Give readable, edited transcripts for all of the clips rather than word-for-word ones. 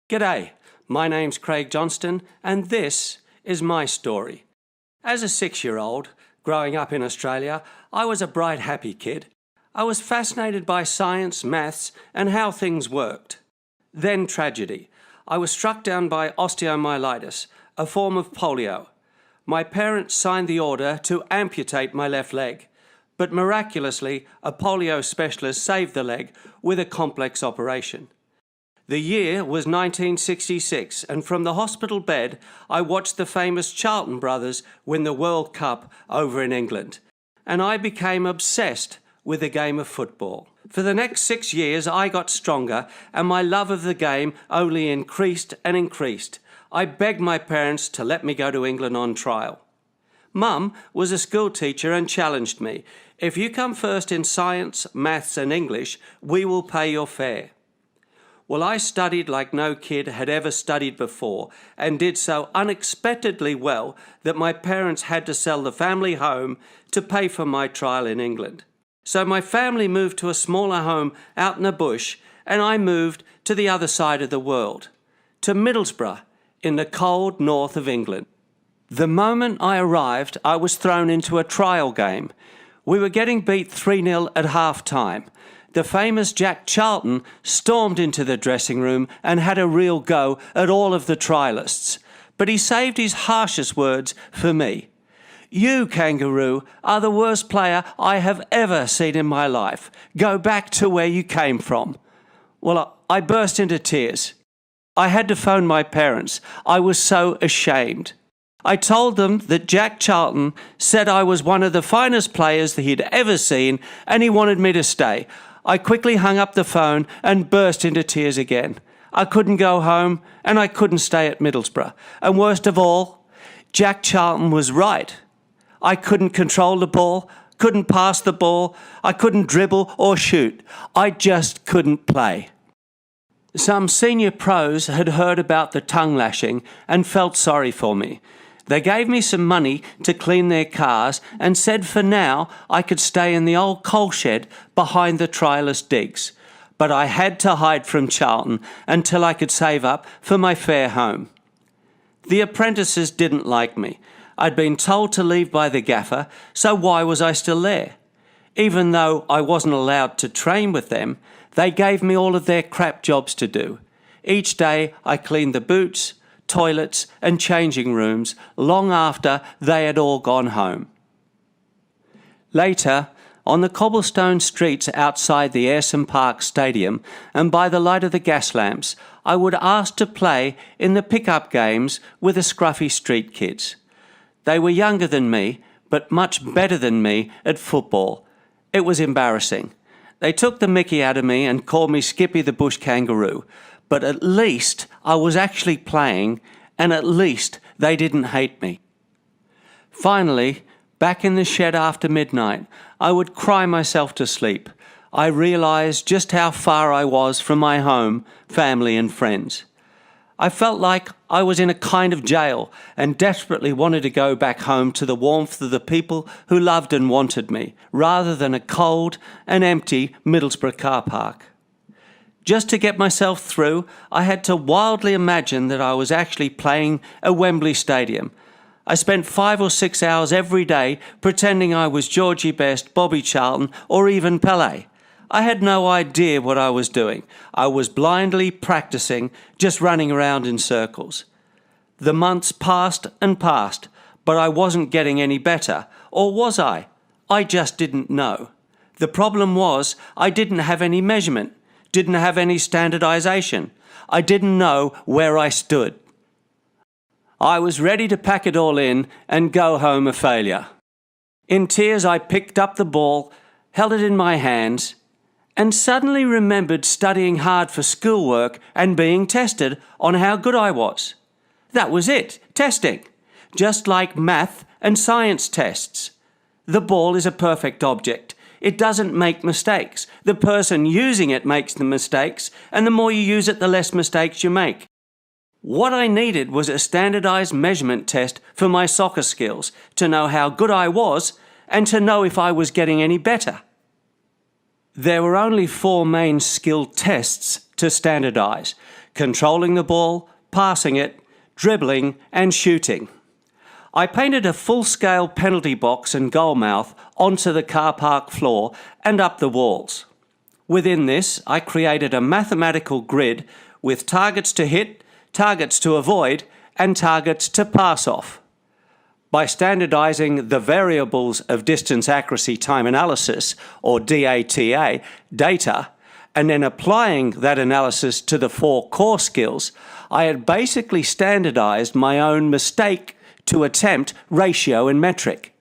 G'day, my name's Craig Johnston and this is my story. As a 6-year-old, growing up in Australia, I was a bright, happy kid. I was fascinated by science, maths and how things worked. Then tragedy. I was struck down by osteomyelitis, a form of polio. My parents signed the order to amputate my left leg, but miraculously a polio specialist saved the leg with a complex operation. The year was 1966, and from the hospital bed, I watched the famous Charlton brothers win the World Cup over in England, and I became obsessed with the game of football. For the next 6 years, I got stronger, and my love of the game only increased and increased. I begged my parents to let me go to England on trial. Mum was a school teacher and challenged me. If you come first in science, maths and English, we will pay your fare. Well, I studied like no kid had ever studied before and did so unexpectedly well that my parents had to sell the family home to pay for my trial in England. So my family moved to a smaller home out in the bush and I moved to the other side of the world, to Middlesbrough in the cold north of England. The moment I arrived, I was thrown into a trial game. We were getting beat 3-0 at half-time. The famous Jack Charlton stormed into the dressing room and had a real go at all of the trialists. But he saved his harshest words for me. "You, kangaroo, are the worst player I have ever seen in my life. Go back to where you came from." Well, I burst into tears. I had to phone my parents. I was so ashamed. I told them that Jack Charlton said I was one of the finest players that he'd ever seen and he wanted me to stay. I quickly hung up the phone and burst into tears again. I couldn't go home and I couldn't stay at Middlesbrough. And worst of all, Jack Charlton was right. I couldn't control the ball, couldn't pass the ball, I couldn't dribble or shoot. I just couldn't play. Some senior pros had heard about the tongue lashing and felt sorry for me. They gave me some money to clean their cars and said for now I could stay in the old coal shed behind the trialist digs. But I had to hide from Charlton until I could save up for my fare home. The apprentices didn't like me. I'd been told to leave by the gaffer, so why was I still there? Even though I wasn't allowed to train with them, they gave me all of their crap jobs to do. Each day I cleaned the boots, toilets and changing rooms long after they had all gone home. Later, on the cobblestone streets outside the Ayresome Park Stadium and by the light of the gas lamps, I would ask to play in the pickup games with the scruffy street kids. They were younger than me, but much better than me at football. It was embarrassing. They took the mickey out of me and called me Skippy the Bush Kangaroo. But at least I was actually playing, and at least they didn't hate me. Finally, back in the shed after midnight, I would cry myself to sleep. I realised just how far I was from my home, family and friends. I felt like I was in a kind of jail and desperately wanted to go back home to the warmth of the people who loved and wanted me, rather than a cold and empty Middlesbrough car park. Just to get myself through, I had to wildly imagine that I was actually playing at Wembley Stadium. I spent 5 or 6 hours every day pretending I was Georgie Best, Bobby Charlton, or even Pelé. I had no idea what I was doing. I was blindly practicing, just running around in circles. The months passed and passed, but I wasn't getting any better. Or was I? I just didn't know. The problem was I didn't have any measurement. Didn't have any standardization. I didn't know where I stood. I was ready to pack it all in and go home a failure. In tears, I picked up the ball, held it in my hands, and suddenly remembered studying hard for schoolwork and being tested on how good I was. That was it, testing. Just like math and science tests. The ball is a perfect object. It doesn't make mistakes. The person using it makes the mistakes, and the more you use it, the less mistakes you make. What I needed was a standardized measurement test for my soccer skills, to know how good I was, and to know if I was getting any better. There were only 4 main skill tests to standardize: controlling the ball, passing it, dribbling and shooting. I painted a full-scale penalty box and goal mouth onto the car park floor and up the walls. Within this, I created a mathematical grid with targets to hit, targets to avoid, and targets to pass off. By standardizing the variables of distance accuracy time analysis, or DATA, data, and then applying that analysis to the 4 core skills, I had basically standardized my own mistake to attempt ratio and metric.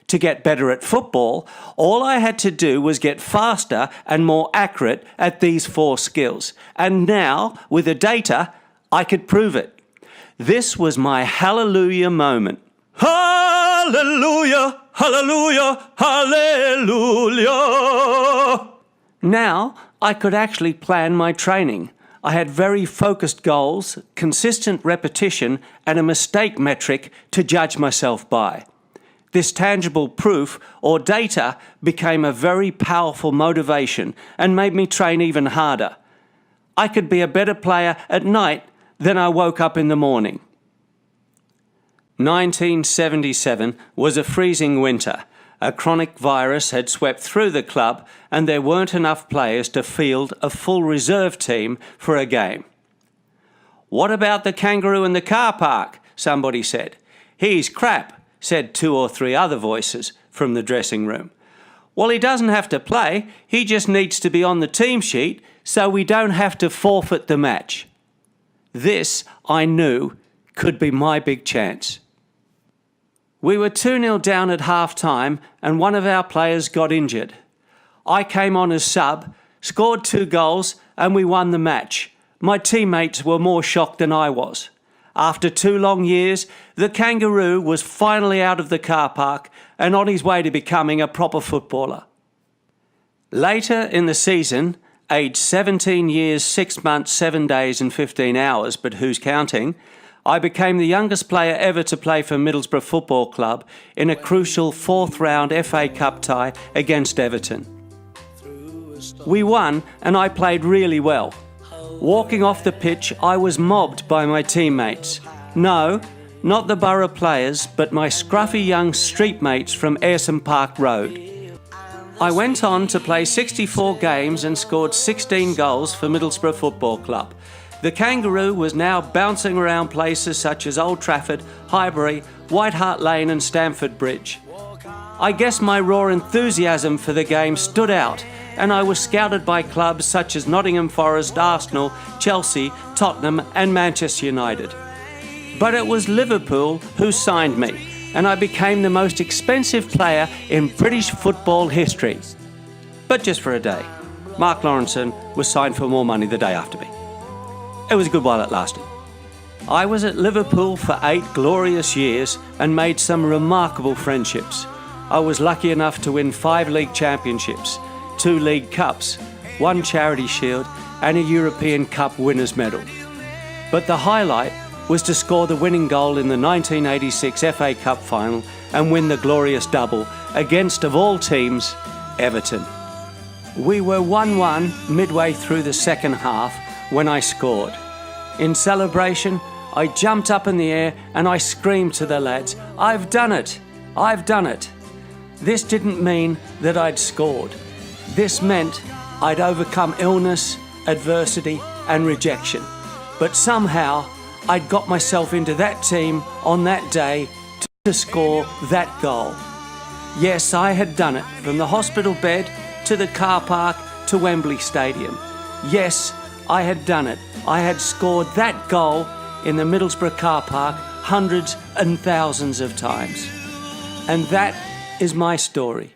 To get better at football, all I had to do was get faster and more accurate at these 4 skills. And now, with the data, I could prove it. This was my hallelujah moment. Hallelujah, hallelujah, hallelujah. Now, I could actually plan my training. I had very focused goals, consistent repetition, and a mistake metric to judge myself by. This tangible proof, or data, became a very powerful motivation and made me train even harder. I could be a better player at night than I woke up in the morning. 1977 was a freezing winter. A chronic virus had swept through the club and there weren't enough players to field a full reserve team for a game. "What about the kangaroo in the car park?" somebody said. "He's crap," said 2 or 3 other voices from the dressing room. "Well, he doesn't have to play, he just needs to be on the team sheet so we don't have to forfeit the match." This, I knew, could be my big chance. We were 2-0 down at half-time and one of our players got injured. I came on as sub, scored 2 goals and we won the match. My teammates were more shocked than I was. After 2 long years, the kangaroo was finally out of the car park and on his way to becoming a proper footballer. Later in the season, aged 17 years, 6 months, 7 days and 15 hours, but who's counting, I became the youngest player ever to play for Middlesbrough Football Club in a crucial 4th round FA Cup tie against Everton. We won and I played really well. Walking off the pitch, I was mobbed by my teammates. No, not the Borough players, but my scruffy young street mates from Ayresome Park Road. I went on to play 64 games and scored 16 goals for Middlesbrough Football Club. The kangaroo was now bouncing around places such as Old Trafford, Highbury, White Hart Lane and Stamford Bridge. I guess my raw enthusiasm for the game stood out and I was scouted by clubs such as Nottingham Forest, Arsenal, Chelsea, Tottenham and Manchester United. But it was Liverpool who signed me and I became the most expensive player in British football history. But just for a day. Mark Lawrenson was signed for more money the day after me. It was a good while it lasted. I was at Liverpool for 8 glorious years and made some remarkable friendships. I was lucky enough to win 5 league championships, 2 league cups, 1 charity shield and a European Cup winners' medal. But the highlight was to score the winning goal in the 1986 FA Cup final and win the glorious double against, of all teams, Everton. We were 1-1 midway through the second half when I scored. In celebration, I jumped up in the air and I screamed to the lads, "I've done it! I've done it!" This didn't mean that I'd scored. This meant I'd overcome illness, adversity and rejection. But somehow I'd got myself into that team on that day to score that goal. Yes, I had done it, from the hospital bed to the car park to Wembley Stadium. Yes, I had done it. I had scored that goal in the Middlesbrough car park hundreds and thousands of times. And that is my story.